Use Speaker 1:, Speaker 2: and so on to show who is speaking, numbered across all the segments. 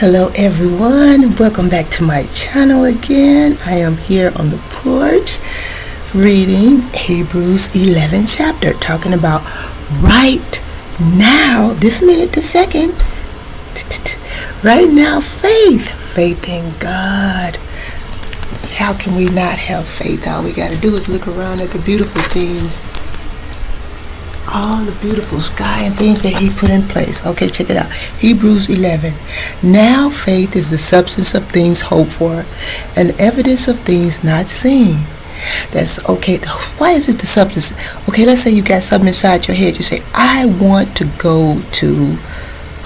Speaker 1: Hello everyone, welcome back to my channel again. I am here on the porch reading Hebrews 11 chapter, talking about right now, this minute, the second, right now, faith in God. How can we not have faith? All we got to do is look around at the beautiful things, all the beautiful sky and things that he put in place. Okay, check it out. Hebrews 11. Now faith is the substance of things hoped for and evidence of things not seen. That's okay. Why is it the substance? Okay, let's say you got something inside your head. You say, I want to go to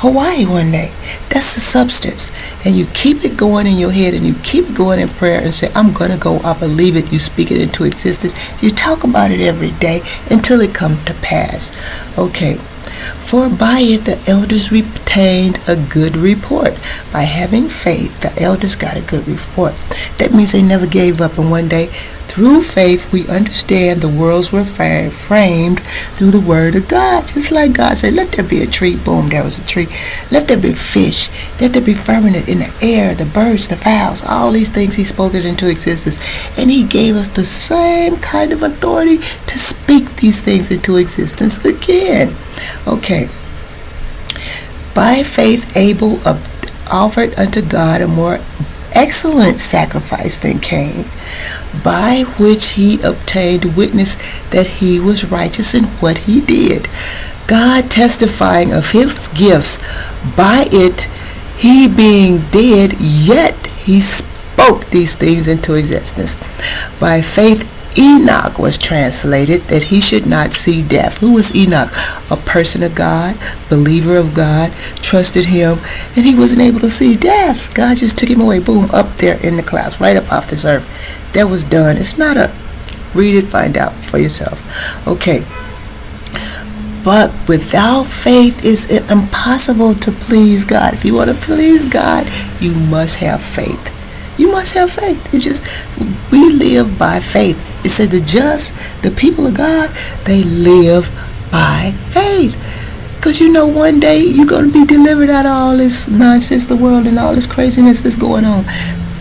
Speaker 1: Hawaii one day. That's the substance. And you keep it going in your head and you keep it going in prayer and say, I'm going to go. I believe it. You speak it into existence. You talk about it every day until it comes to pass. Okay. For by it the elders obtained a good report. By having faith, the elders got a good report. That means they never gave up. And one day, through faith, we understand the worlds were framed through the word of God. Just like God said, let there be a tree. Boom, there was a tree. Let there be fish. Let there be firmament in the air, the birds, the fowls. All these things he spoke it into existence. And he gave us the same kind of authority to speak these things into existence again. Okay. By faith, Abel offered unto God a more excellent sacrifice than Cain, by which he obtained witness that he was righteous in what he did, God testifying of his gifts. By it, he being dead, yet he spoke these things into existence. By faith, Enoch was translated that he should not see death. Who was Enoch? A person of God, believer of God, trusted him, and he wasn't able to see death. God just took him away, boom, up there in the clouds, right up off this earth. That was done. It's not a read it, find out for yourself. Okay. But without faith, it's impossible to please God. If you want to please God, you must have faith. You must have faith. It's just, we live by faith. It said the just, the people of God, they live by faith. Because you know one day you're going to be delivered out of all this nonsense, the world, and all this craziness that's going on.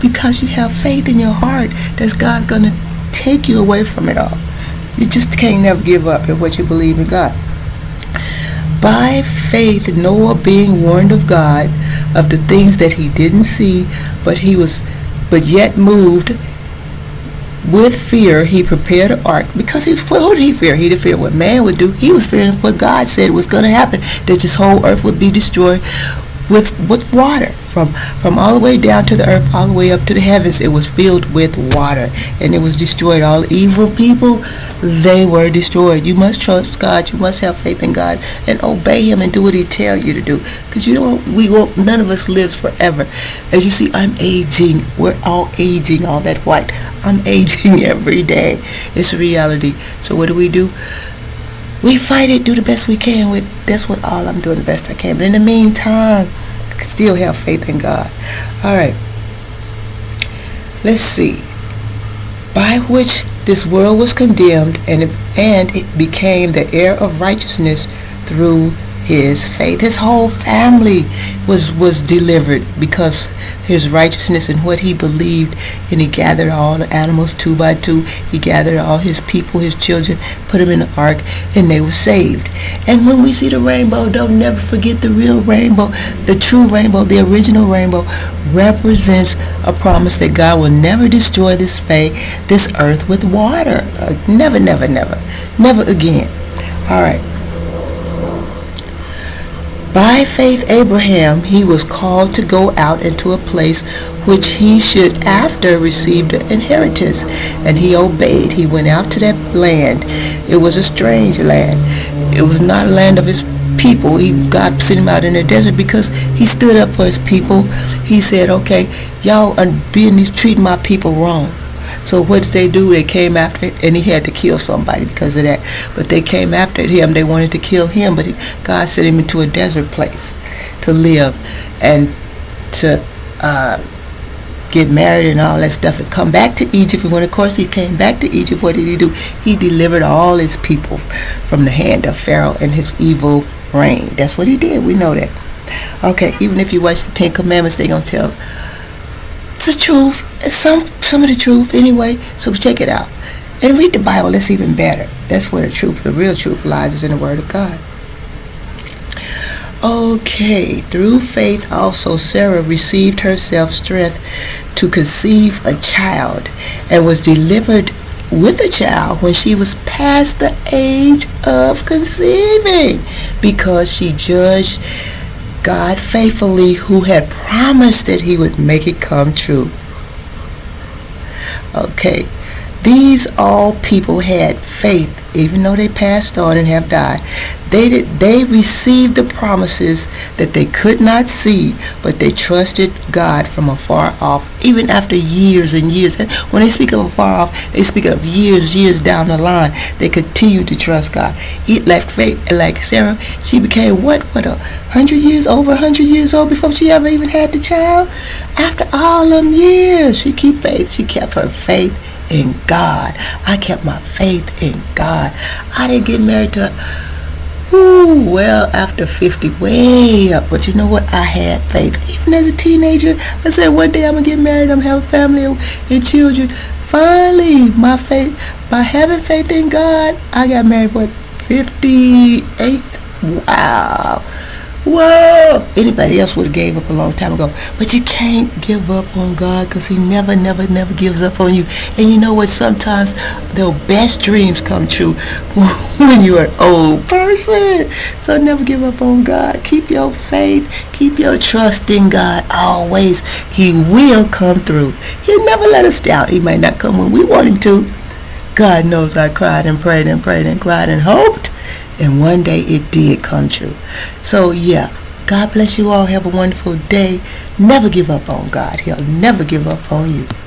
Speaker 1: Because you have faith in your heart that God's going to take you away from it all. You just can't never give up in what you believe in God. By faith, Noah, being warned of God of the things that he didn't see, but yet moved with fear, he prepared an ark. Because who did he fear? He didn't fear what man would do. He was fearing what God said was going to happen, that this whole earth would be destroyed with water. From all the way down to the earth, all the way up to the heavens, it was filled with water, and it was destroyed. All evil people, they were destroyed. You must trust God. You must have faith in God and obey him and do what he tells you to do. Because none of us lives forever. As you see, I'm aging. We're all aging, all that white. I'm aging every day. It's a reality. So what do? We fight it, do the best we can with. That's what all I'm doing, the best I can. But in the meantime, still have faith in God. All right. Let's see. By which this world was condemned, and it became the heir of righteousness through his faith. His whole family was delivered because his righteousness and what he believed. And he gathered all the animals 2 by 2. He gathered all his people, his children, put them in the ark, and they were saved. And when we see the rainbow, don't never forget the real rainbow. The true rainbow, the original rainbow, represents a promise that God will never destroy this earth with water. Never, never, never. Never again. All right. By faith, Abraham, he was called to go out into a place which he should after receive the inheritance. And he obeyed. He went out to that land. It was a strange land. It was not a land of his people. God sent him out in the desert because he stood up for his people. He said, okay, y'all are treating my people wrong. So what did they do? They came after it, and he had to kill somebody because of that. But they came after him. They wanted to kill him, but God sent him into a desert place to live and to get married and all that stuff and come back to Egypt. And when, of course, he came back to Egypt, what did he do? He delivered all his people from the hand of Pharaoh and his evil reign. That's what he did. We know that. Okay, even if you watch the Ten Commandments, they're gonna tell the truth, some of the truth anyway. So check it out and read the Bible. That's even better. That's where the real truth lies, is in the Word of God. Okay, through faith also Sarah received herself strength to conceive a child, and was delivered with a child when she was past the age of conceiving, because she judged God faithfully, who had promised that he would make it come true. Okay, these all people had faith, even though they passed on and have died. They received the promises that they could not see, but they trusted God from afar off, even after years and years. When they speak of afar off, they speak of years down the line. They continued to trust God. Like Sarah, she became over 100 years old before she ever even had the child. After all them years, she kept her faith in God. I kept my faith in God. I didn't get married to after 50, way up. But you know what? I had faith. Even as a teenager, I said one day I'm going to get married, I'm going to have a family and children. Finally, by having faith in God, I got married, 58? Wow. Whoa! Anybody else would have gave up a long time ago. But you can't give up on God, because he never gives up on you. And you know what? Sometimes the best dreams come true when you're an old person. So never give up on God. Keep your faith. Keep your trust in God always. He will come through. He'll never let us down. He might not come when we want him to. God knows I cried and prayed and cried and hoped. And one day it did come true. So yeah, God bless you all. Have a wonderful day. Never give up on God. He'll never give up on you.